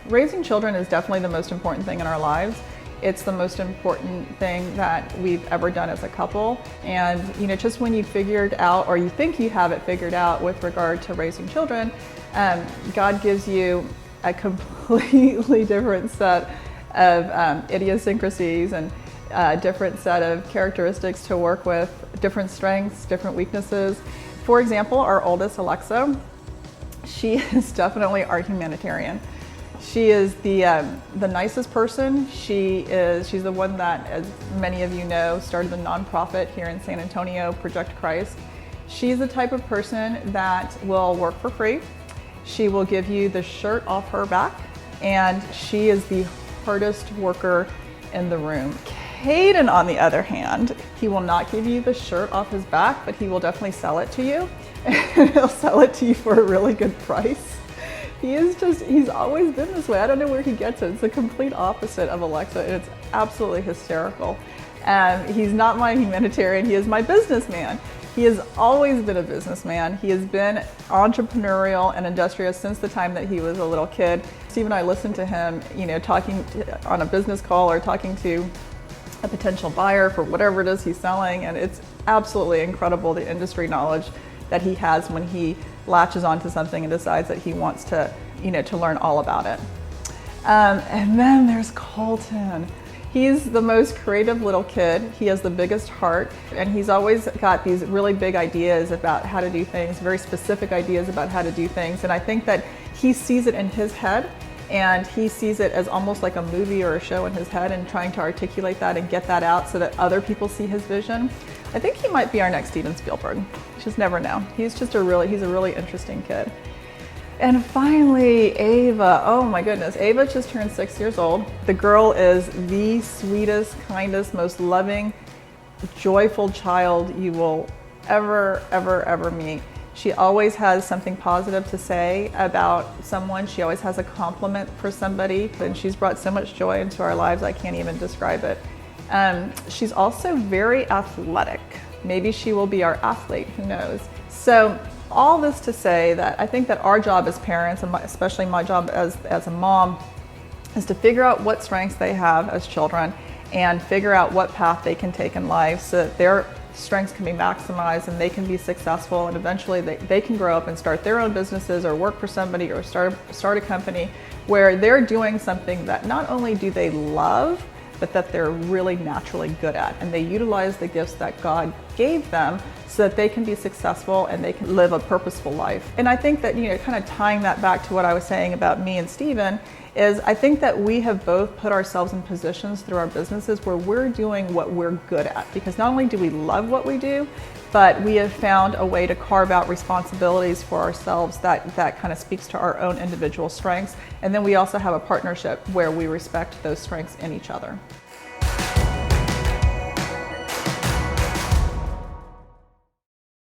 Raising children is definitely the most important thing in our lives. It's the most important thing that we've ever done as a couple. And just when you figured out, or you think you have it figured out with regard to raising children, God gives you a completely different set of idiosyncrasies and a different set of characteristics to work with, different strengths, different weaknesses. For example, our oldest, Alexa, she is definitely our humanitarian. She is the nicest person. She's the one that, as many of you know, started the nonprofit here in San Antonio, Project Christ. She's the type of person that will work for free. She will give you the shirt off her back, and she is the hardest worker in the room. Caden, on the other hand, he will not give you the shirt off his back, but he will definitely sell it to you. He'll sell it to you for a really good price. He's always been this way. I don't know where he gets it. It's the complete opposite of Alexa, and it's absolutely hysterical. He's not my humanitarian, he is my businessman. He has always been a businessman. He has been entrepreneurial and industrious since the time that he was a little kid. Steve and I listened to him, talking on a business call or talking to a potential buyer for whatever it is he's selling, and it's absolutely incredible the industry knowledge that he has when he latches onto something and decides that he wants to, to learn all about it. And then there's Colton. He's the most creative little kid. He has the biggest heart, and he's always got these really big ideas about how to do things, very specific ideas about how to do things. And I think that he sees it in his head, and he sees it as almost like a movie or a show in his head, and trying to articulate that and get that out so that other people see his vision. I think he might be our next Steven Spielberg. You just never know. He's a really interesting kid. And finally, Ava. Oh my goodness, Ava just turned 6 years old. The girl is the sweetest, kindest, most loving, joyful child you will ever meet. She always has something positive to say about someone. She always has a compliment for somebody, and she's brought so much joy into our lives, I can't even describe it. She's also very athletic. Maybe she will be our athlete, who knows? So all this to say that I think that our job as parents, and especially my job as a mom, is to figure out what strengths they have as children and figure out what path they can take in life so that their strengths can be maximized and they can be successful, and eventually they can grow up and start their own businesses or work for somebody or start a company where they're doing something that not only do they love, but that they're really naturally good at, and they utilize the gifts that God gave them so that they can be successful and they can live a purposeful life. And I think that, kind of tying that back to what I was saying about me and Steven, is I think that we have both put ourselves in positions through our businesses where we're doing what we're good at, because not only do we love what we do, but we have found a way to carve out responsibilities for ourselves that kind of speaks to our own individual strengths. And then we also have a partnership where we respect those strengths in each other.